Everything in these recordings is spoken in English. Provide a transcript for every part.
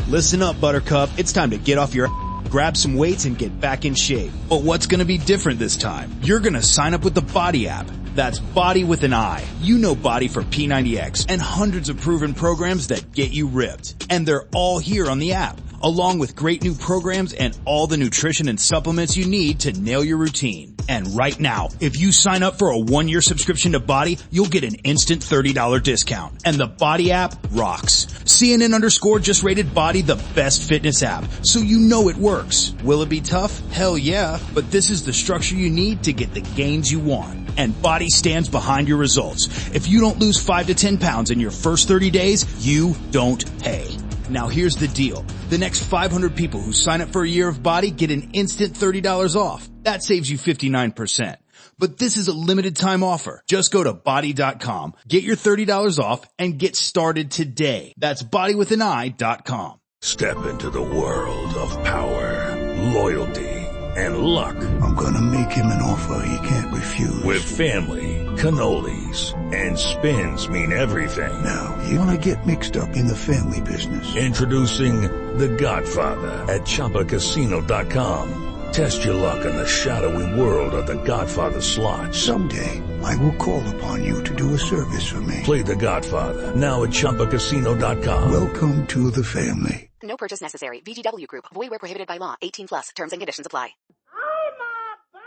Listen up, Buttercup. It's time to get off your grab some weights and get back in shape. But what's going to be different this time? You're going to sign up with the Body app. That's Body with an I. You know Body for P90X and hundreds of proven programs that get you ripped. And they're all here on the app, along with great new programs and all the nutrition and supplements you need to nail your routine. And right now, if you sign up for a 1-year subscription to Body, you'll get an instant $30 discount. And the Body app rocks. CNN_ just rated Body the best fitness app, so you know it works. Will it be tough? Hell yeah. But this is the structure you need to get the gains you want. And Body stands behind your results. If you don't lose 5 to 10 pounds in your first 30 days, you don't pay. Now here's the deal. The next 500 people who sign up for a year of Body get an instant $30 off. That saves you 59%. But this is a limited time offer. Just go to body.com, get your $30 off, and get started today. That's bodywithanI.com. Step into the world of power, loyalty, and luck. I'm gonna make him an offer he can't refuse. With family, cannolis, and spins mean everything. Now, you wanna get mixed up in the family business. Introducing The Godfather at ChumbaCasino.com. Test your luck in the shadowy world of The Godfather slot. Someday, I will call upon you to do a service for me. Play The Godfather now at ChumbaCasino.com. Welcome to the family. No purchase necessary. VGW Group. Void where prohibited by law. 18 plus. Terms and conditions apply. I'm a bad boy!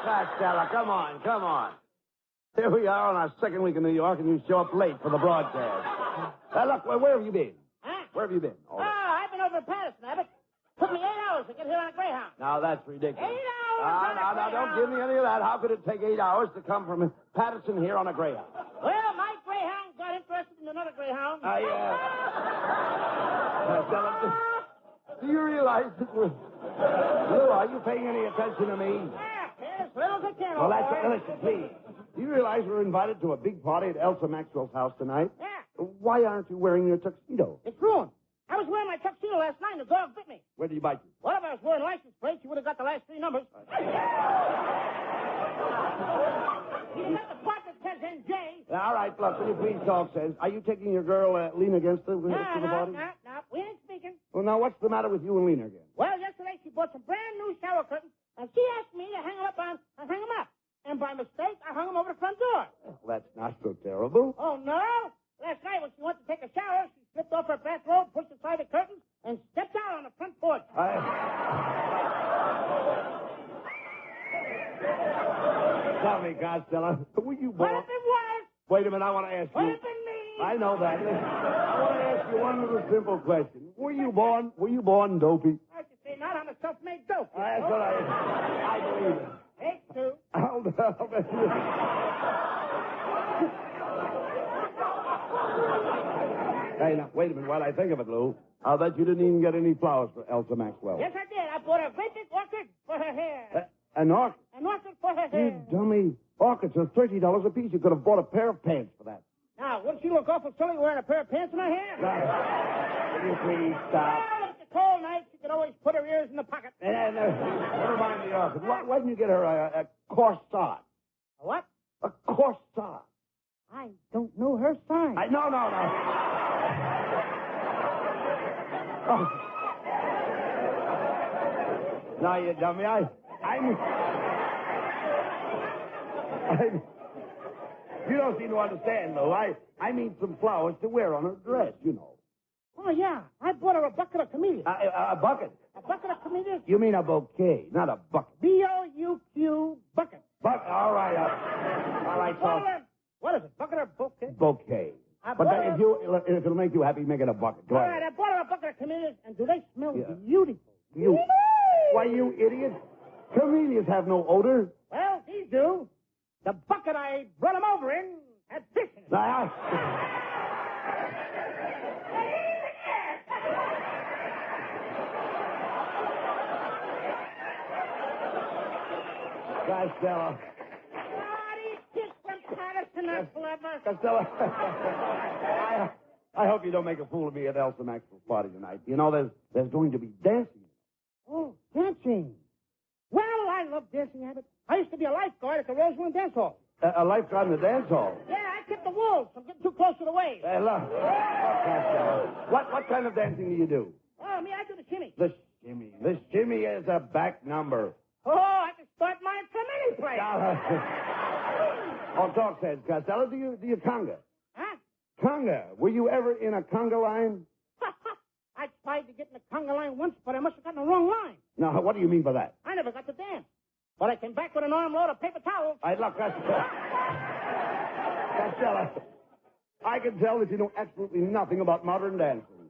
Costello, come on. Here we are on our second week in New York, and you show up late for the broadcast. Look, where have you been? Huh? Where have you been? Oh, I've been over to Patterson, Abbott. Took me 8 hours to get here on a Greyhound. Now, that's ridiculous. 8 hours? No, don't give me any of that. How could it take 8 hours to come from Patterson here on a Greyhound? Well, my Greyhound got interested in another Greyhound. Costello, do you realize that we're... Lou, are you paying any attention to me? Yes, little as I can. Well, listen, please. Do you realize we're invited to a big party at Elsa Maxwell's house tonight? Yeah. Why aren't you wearing your tuxedo? It's ruined. I was wearing my tuxedo last night and the dog bit me. Where did he bite you? Well, if I was wearing license plates, you would have got the last 3 numbers. You got the part that says NJ. All right, look, will you please talk sense? Are you taking your girl, Lena, against the party? No. We ain't speaking. Well, now, what's the matter with you and Lena again? Well, yesterday she bought some brand new shower curtains, and she asked me to hang them up. And by mistake, I hung them over the front door. Well, that's not so terrible. Oh, no? Last night when she went to take a shower, she slipped off her bathrobe, pushed aside the curtains, and stepped out on the front porch. Tell me, Costello, were you born... What if it was? Wait a minute, I want to ask you... What if it me? I know that. I want to ask you one little simple question. Were you born dopey? I should say not. I'm a self-made dope. That's what I believe it. Take 2. Hold on. Hey, now, wait a minute. While I think of it, Lou, I'll bet you didn't even get any flowers for Elsa Maxwell. Yes, I did. I bought a great big orchid for her hair. An orchid? An orchid for her You hair. dummy. Orchids are $30 a piece. You could have bought a pair of pants for that. Now, wouldn't she look awful silly wearing a pair of pants in her hair? Will you please stop? Well, if it's a cold night, she could always put her ears in the pocket. Never mind the orchid. Why didn't you get her a corsage? A what? A corsage. I don't know her sign. No. Oh. No, you dummy. You don't seem to understand, though. I mean some flowers to wear on her dress, you know. Oh, yeah. I bought her a bucket of camellias. A bucket? A bucket of camellias? You mean a bouquet, not a bucket. B-O-U-Q, bucket. All right, so... What is it, bucket or bouquet? Bouquet. But if it'll make you happy, make it a bucket. Go All ahead. right, I bought her a bucket of camellias, and do they smell beautiful? Why, you idiot. Camellias have no odor. Well, these do. The bucket I brought them over in had fish in it. Costello. These kids from Patterson are clever. Abner? Costello, I hope you don't make a fool of me at Elsa Maxwell's party tonight. You know, there's going to be dancing. Oh, dancing. Well, I love dancing, Abbott. I used to be a lifeguard at the Roseland Dance Hall. A lifeguard in the dance hall? Yeah, I kept the wolves from getting too close to the waves. Hey, look, Costello, what kind of dancing do you do? Oh, me, I do the shimmy. The shimmy. The shimmy is a back number. Oh, I can start mine from any place. Oh, talk sense, Costello. Do you conga? Huh? Conga. Were you ever in a conga line? I tried to get in the conga line once, but I must have gotten the wrong line. Now, what do you mean by that? I never got to dance. But I came back with an armload of paper towels. Look, Costello. Costello, I can tell that you know absolutely nothing about modern dancing.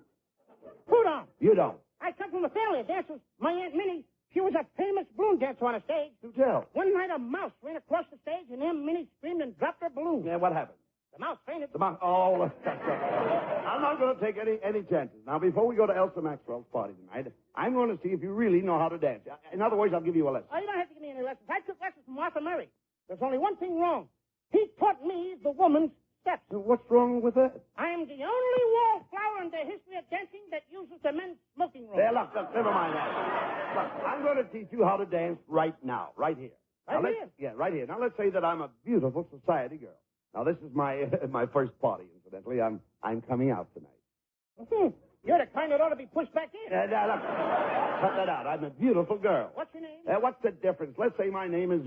Who don't? You don't. I come from a family of dancers. My Aunt Minnie, she was a famous balloon dancer on a stage. Do tell. One night a mouse ran across the stage, and Aunt Minnie screamed and dropped her balloon. Yeah, what happened? The mouse fainted. The mouse. Oh, I'm not going to take any chances. Now, before we go to Elsa Maxwell's party tonight, I'm going to see if you really know how to dance. In other words, I'll give you a lesson. Oh, you don't have to give me any lessons. I took lessons from Martha Murray. There's only one thing wrong. He taught me the woman's steps. What's wrong with that? I am the only wallflower in the history of dancing that uses the men's smoking room. There, look, never mind that. Look, I'm going to teach you how to dance right now, right here. Right Now, here? Yeah, right here. Now, let's say that I'm a beautiful society girl. Now, this is my my first party, incidentally. I'm coming out tonight. Mm-hmm. You're the kind that ought to be pushed back in. Now, look, cut that out. I'm a beautiful girl. What's your name? What's the difference? Let's say my name is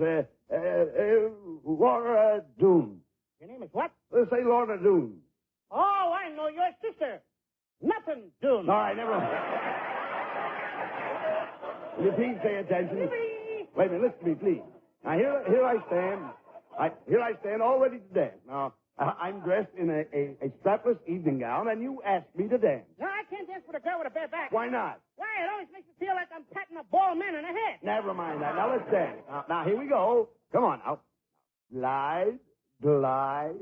Laura Doon. Your name is what? Let's say Laura Doon. Oh, I know your sister. Nothing, Doon. All right, never mind. Will you please pay attention? Wait a minute, listen to me, please. Now, here I stand. Here I stand all ready to dance. Now, I'm dressed in a strapless evening gown, and you asked me to dance. No, I can't dance with a girl with a bare back. Why not? Why? It always makes me feel like I'm patting a bald man in the head. Never mind that. Now, let's dance. Now, here we go. Come on now. Slide, glide,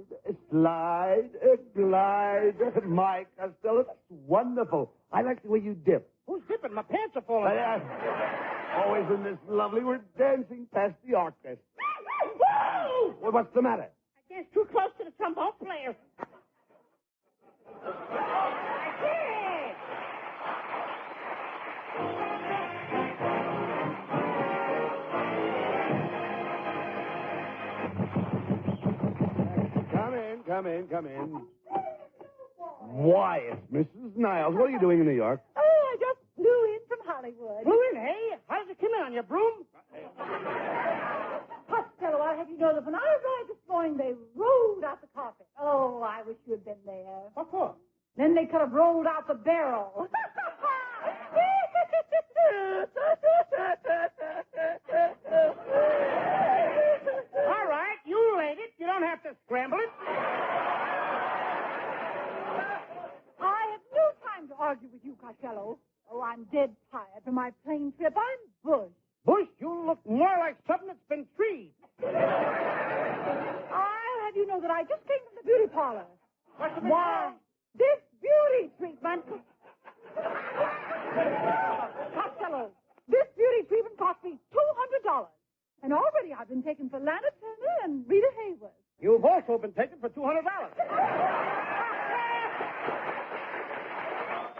slide, glide. My Costello, that's wonderful. I like the way you dip. Who's dipping? My pants are falling. Always in this lovely. We're dancing past the orchestra. Well, what's the matter? I danced too close to the trombone player. I did. Come in. Why, it's Mrs. Niles. What are you doing in New York? Oh, I just flew in from Hollywood. Flew in, hey? How did you come in, on your broom? Costello, I'll have you know that when I arrived this morning, they rolled out the carpet. Oh, I wish you had been there. What for? Then they could have rolled out the barrel. All right, you laid it. You don't have to scramble it. I have no time to argue with you, Costello. Oh, I'm dead tired from my plane trip. I'm bush. Bush, you look more like something that's been treed. I'll have you know that I just came from the beauty parlor. What's the big Why, this beauty treatment... Costello, this beauty treatment cost me $200. And already I've been taken for Lana Turner and Rita Hayworth. You've also been taken for $200.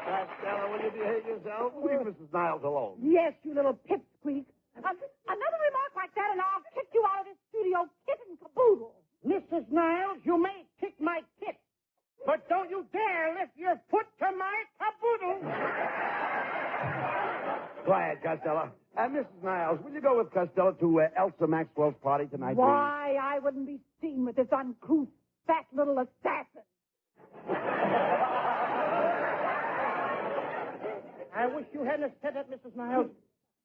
Costello, will you behave yourself? Leave Mrs. Niles alone. Yes, you little pipsqueak. Another remark like that and I'll kick you out of this studio kit and caboodle. Mrs. Niles, you may kick my kit, but don't you dare lift your foot to my caboodle. Quiet, Costello. Mrs. Niles, will you go with Costello to Elsa Maxwell's party tonight, please? Why, I wouldn't be seen with this uncouth, fat little assassin. I wish you hadn't said that, Mrs. Niles.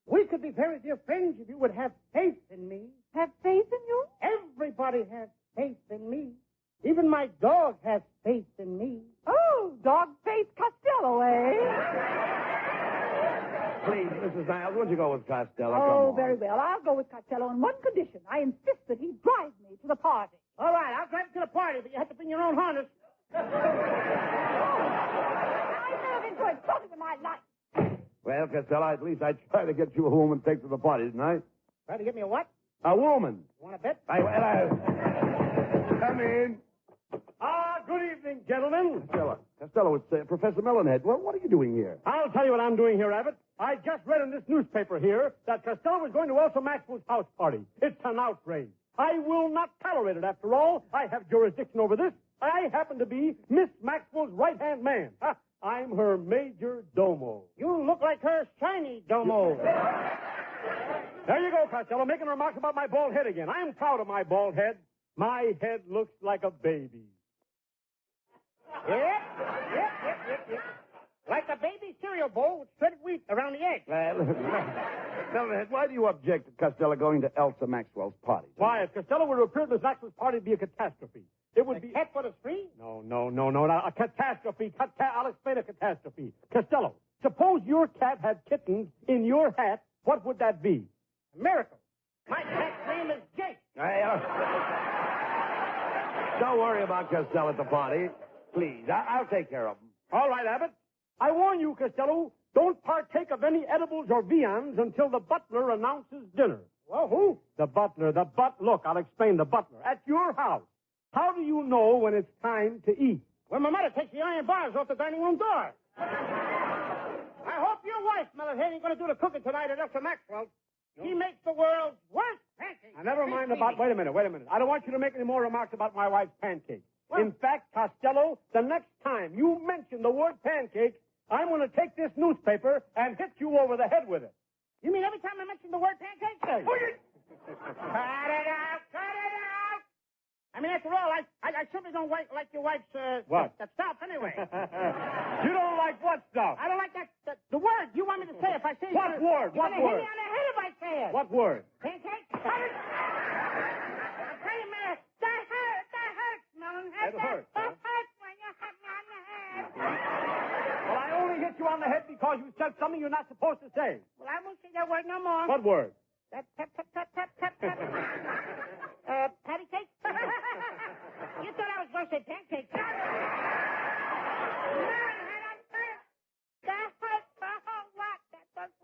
We could be very dear friends if you would have faith in me. Have faith in you? Everybody has faith in me. Even my dog has faith in me. Oh, dog-faced Costello, eh? Please, Mrs. Niles, won't you go with Costello? Come Oh, on. very well. I'll go with Costello on one condition. I insist that he drive me to the party. All right, I'll drive you to the party, but you have to bring your own harness. I've never been so excited in my life. Well, Costello, at least I tried to get you a woman to take to the party, didn't I? Try to get me a what? A woman. You want to bet? Come in. Good evening, gentlemen. Costello, it's Professor Melonhead. Well, what are you doing here? I'll tell you what I'm doing here, Abbott. I just read in this newspaper here that Costello is going to Elsa Maxwell's house party. It's an outrage. I will not tolerate it. After all, I have jurisdiction over this. I happen to be Miss Maxwell's right-hand man. I'm her major domo. You look like her shiny domo. There you go, Costello, making remarks about my bald head again. I'm proud of my bald head. My head looks like a baby. Yep. Like a baby cereal bowl with shredded wheat around the edge. Melonhead, why do you object to Costello going to Elsa Maxwell's party? Why, if Costello were to appear at Miss Maxwell's party, it'd be a catastrophe. It would be... cat for the spree? No. A catastrophe. I'll explain a catastrophe. Costello, suppose your cat had kittens in your hat, what would that be? A miracle. My cat's name is Jake. Don't worry about Costello at the party. Please, I'll take care of him. All right, Abbott. I warn you, Costello, don't partake of any edibles or viands until the butler announces dinner. Well, who? The butler. Look, I'll explain. The butler. At your house, how do you know when it's time to eat? When my mother takes the iron bars off the dining room door. I hope your wife, Melonhead, ain't going to do the cooking tonight at Elsa Maxwell. No. She makes the world's worst pancakes. Now, never mind about... Wait a minute. I don't want you to make any more remarks about my wife's pancakes. What? In fact, Costello, the next time you mention the word pancakes, I'm going to take this newspaper and hit you over the head with it. You mean every time I mention the word pancakes? Hey. Cut it out! I mean, after all, I simply don't like your wife's, what? That stuff, anyway. You don't like what stuff? I don't like the word you want me to say if I say it. What word? You're going to hit me on the head if I say it. What word? Pancake? I'm telling you, man, that hurts, Melonhead. It hurts, That hurts when you hit me on the head. Well, I only hit you on the head because you said something you're not supposed to say. Well, I won't say that word no more. What word? That patty cake? You thought I was going to say pancake.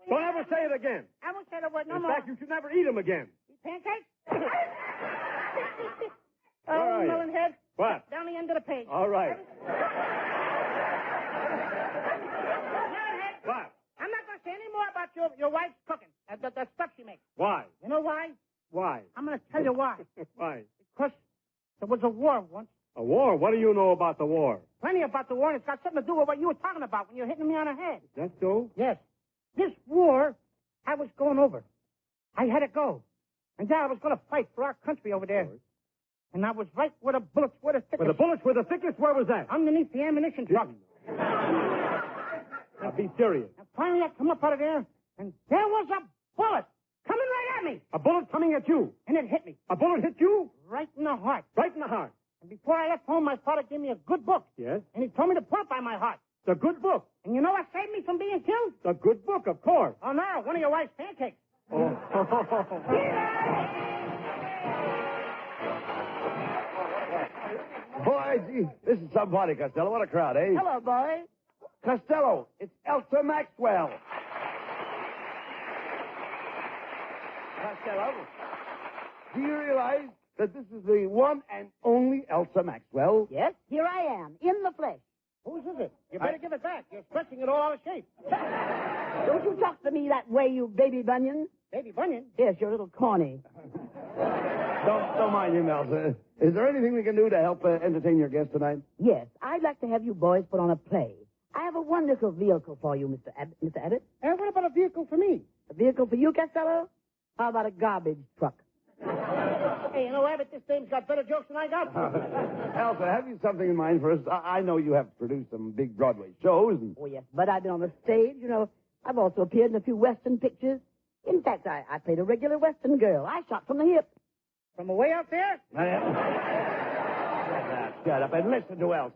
Don't ever say it again. I won't say the word no more. In fact, you should never eat them again. Pancakes? Where are you? Melonhead. What? Down the end of the page. All right. Melonhead. What? I'm not going to say any more about your wife's cooking. The stuff she makes. Why? You know why? Why? I'm going to tell you why. Why? Because there was a war once. A war? What do you know about the war? Plenty about the war, and it's got something to do with what you were talking about when you were hitting me on the head. Is that so? Yes. This war, I was going over. I had to go. And then I was going to fight for our country over there. And I was right where the bullets were the thickest. Where the bullets were the thickest? Where was that? Underneath the ammunition truck. Now, be serious. And finally, I come up out of there, and there was a bullet coming right at me. A bullet coming at you? And it hit me. A bullet hit you? Right in the heart. Right in the heart. And before I left home, my father gave me a good book. Yes? And he told me to put it by my heart. The good book? And you know what saved me from being killed? The good book, of course. Oh, no, one of your wife's pancakes. Oh. Boy, gee, this is somebody, Costello. What a crowd, eh? Hello, boy. Costello, it's Elsa Maxwell. Costello, do you realize that this is the one and only Elsa Maxwell? Yes, here I am, in the flesh. Whose is it? You better give it back. You're stretching it all out of shape. Don't you talk to me that way, you baby bunion. Baby bunion? Yes, you're a little corny. Don't mind him, Elsa. Is there anything we can do to help entertain your guest tonight? Yes, I'd like to have you boys put on a play. I have a wonderful vehicle for you, Mr. Abbott. And what about a vehicle for me? A vehicle for you, Costello? How about a garbage truck? Hey, you know, Abbott, this dame's got better jokes than I got. Elsa, have you something in mind for us? I know you have produced some big Broadway shows. And... Oh, yes, but I've been on the stage. You know, I've also appeared in a few Western pictures. In fact, I played a regular Western girl. I shot from the hip. From away out there? Shut up and listen to Elsa.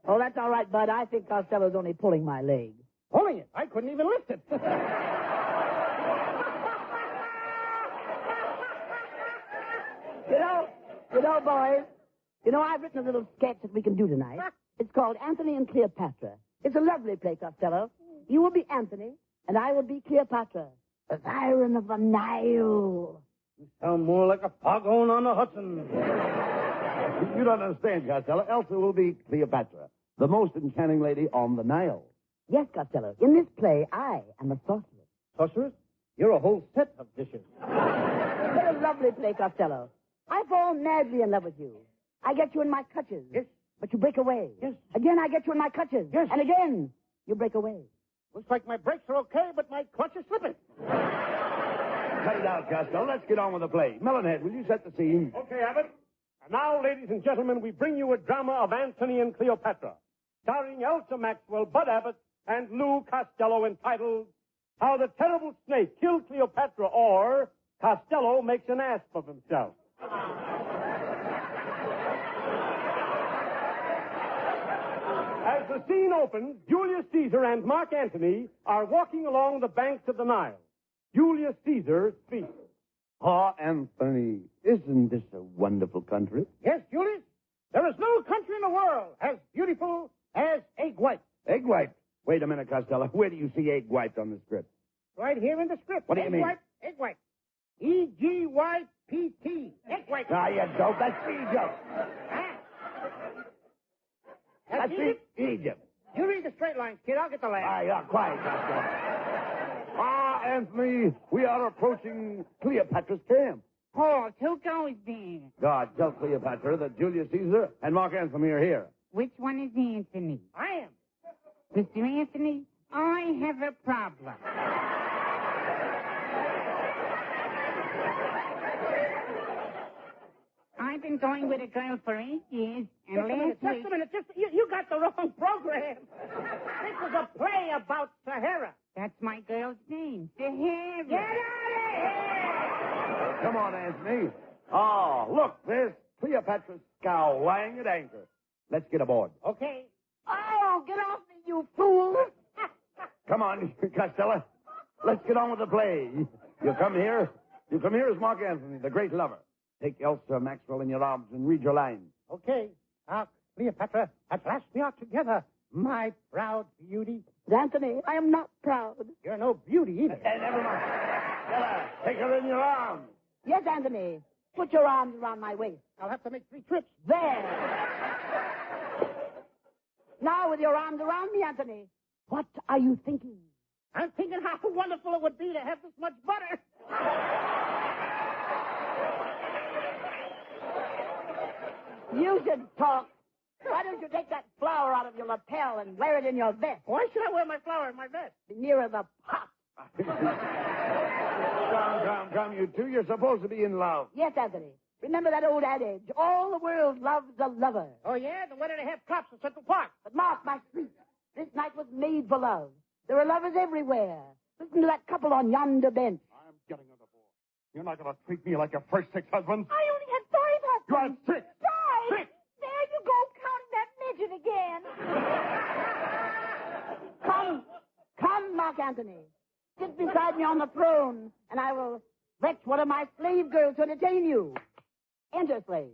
Oh, that's all right, Bud. I think Costello's only pulling my leg. Pulling it? I couldn't even lift it. You know, boys, I've written a little sketch that we can do tonight. It's called Anthony and Cleopatra. It's a lovely play, Costello. You will be Anthony, and I will be Cleopatra, the siren of the Nile. You sound more like a foghorn on the Hudson. You don't understand, Costello. Elsa will be Cleopatra, the most enchanting lady on the Nile. Yes, Costello. In this play, I am a sorceress. Sorceress, you're a whole set of dishes. What a lovely play, Costello. I fall madly in love with you. I get you in my clutches. Yes. But you break away. Yes. Again, I get you in my clutches. Yes. And again, you break away. Looks like my brakes are okay, but my clutch is slipping. Cut it out, Costello. Let's get on with the play. Melonhead, will you set the scene? Okay, Abbott. And now, ladies and gentlemen, we bring you a drama of Antony and Cleopatra, starring Elsa Maxwell, Bud Abbott, and Lou Costello, entitled How the Terrible Snake Killed Cleopatra, or Costello Makes an Ass of Himself. As the scene opens, Julius Caesar and Mark Antony are walking along the banks of the Nile. Julius Caesar speaks. Ah, Anthony, isn't this a wonderful country? Yes, Julius, there is no country in the world as beautiful as egg white. Egg white. Wait a minute, Costello. Where do you see egg white on the script? Right here in the script. What do you mean? Egg white. E-G-Y-P-T. Egg white. Ah, you dope. That's Egypt. That's Egypt? Egypt. You read the straight lines, kid. I'll get the last. Ah, yeah, quiet, Costello. Ah, Anthony, we are approaching Cleopatra's camp. Oh, who goes there? God, tell Cleopatra that Julius Caesar and Mark Antony are here. Which one is Anthony? I am. Mr. Anthony, I have a problem. I've been going with a girl for 8 years, and last week... Just a minute. You got the wrong program. This is a play about Sahara. That's my girl's name, Sahara. Get out of here! Come on, Anthony. Oh, look, there's Cleopatra's scow lying at anchor. Let's get aboard. Okay. Oh, get off me, you fool! Come on, Costello. Let's get on with the play. You come here as Mark Antony, the great lover. Take Elsa Maxwell in your arms and read your lines. Okay. Now, Cleopatra, at last we are together. My proud beauty. Anthony, I am not proud. You're no beauty either. Hey, never mind. Stella, take her in your arms. Yes, Anthony. Put your arms around my waist. I'll have to make 3 trips. There. Now, with your arms around me, Anthony, what are you thinking? I'm thinking how wonderful it would be to have this much butter. You should talk. Why don't you take that flower out of your lapel and wear it in your vest? Why should I wear my flower in my vest? Nearer the pot. Come, you two. You're supposed to be in love. Yes, Anthony. Remember that old adage, all the world loves a lover. Oh, yeah? Then why do they have cops in Central Park? But Mark, my sweet, this night was made for love. There are lovers everywhere. Listen to that couple on yonder bench. I'm getting on the board. You're not going to treat me like your first 6 husbands. I only had 5 husbands. You had 6. 5? 6. There you go, counting that midget again. Come, Mark Antony. Sit beside me on the throne, and I will fetch one of my slave girls to entertain you. Enter, slave.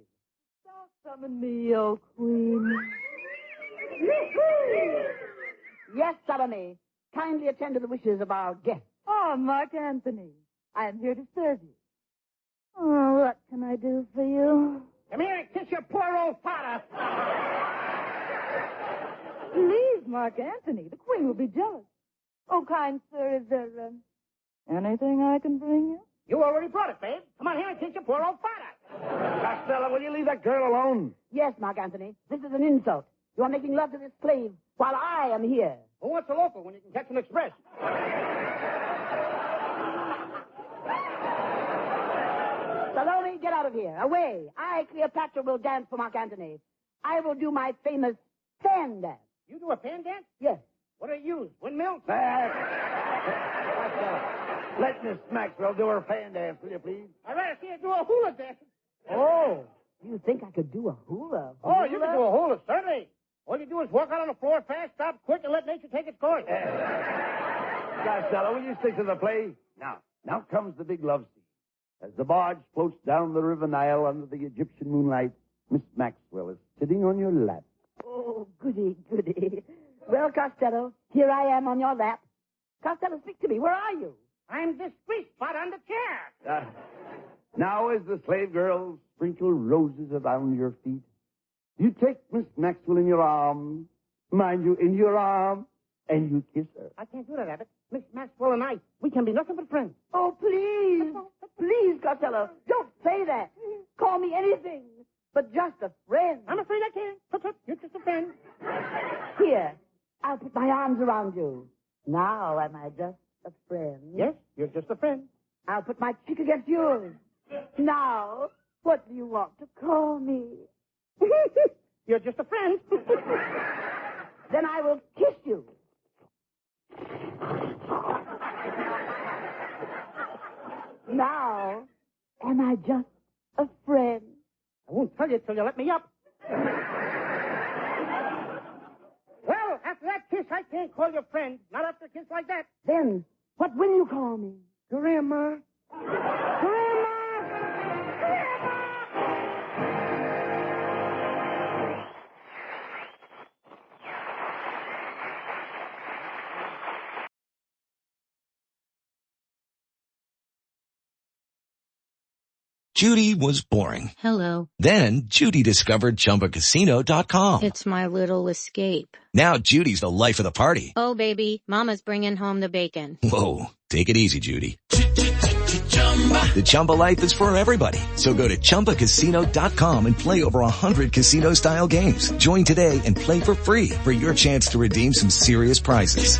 Don't summon me, O queen. Yes, Salome. Kindly attend to the wishes of our guest. Oh, Mark Antony, I am here to serve you. Oh, what can I do for you? Come here and kiss your poor old father. Please, Mark Antony, the queen will be jealous. Oh, kind sir, is there anything I can bring you? You already brought it, babe. Come on here and kiss your poor old father. Costello, will you leave that girl alone? Yes, Mark Antony. This is an insult. You are making love to this slave while I am here. Who wants a local when you can catch an express? Salome, get out of here. Away. I, Cleopatra, will dance for Mark Antony. I will do my famous fan dance. You do a fan dance? Yes. What do you use? Windmills? Let Miss Maxwell do her fan dance, will you, please? I'd rather see her do a hula dance. Oh, you think I could do a hula? Oh, you can do a hula, certainly. All you do is walk out on the floor fast, stop quick, and let nature take its course. Costello, will you stick to the play? Now comes the big love scene. As the barge floats down the river Nile under the Egyptian moonlight, Miss Maxwell is sitting on your lap. Oh, goody, goody. Well, Costello, here I am on your lap. Costello, speak to me. Where are you? I'm this grease spot on the chair. Now as the slave girls sprinkle roses around your feet, You take Miss Maxwell in your arms, mind you, in your arms, and you kiss her. I can't do that, Abbott. Miss Maxwell and I, we can be nothing but friends. Oh, please. Please, Costello, don't say that. Call me anything but just a friend. I'm afraid I can't. Tut-tut, you're just a friend. Here, I'll put my arms around you. Now am I just a friend? Yes, you're just a friend. I'll put my cheek against yours. Now, what do you want to call me? You're just a friend. Then I will kiss you. Now, am I just a friend? I won't tell you till you let me up. Well, after that kiss, I can't call you friend. Not after a kiss like that. Then, what will you call me? Grandma. Grandma! Judy was boring. Hello. Then Judy discovered ChumbaCasino.com. It's my little escape. Now Judy's the life of the party. Oh, baby, mama's bringing home the bacon. Whoa, take it easy, Judy. The Chumba life is for everybody. So go to ChumbaCasino.com and play over 100 casino-style games. Join today and play for free for your chance to redeem some serious prizes.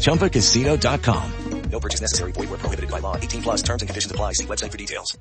ChumbaCasino.com. No purchase necessary. Void where prohibited by law. 18+ terms and conditions apply. See website for details.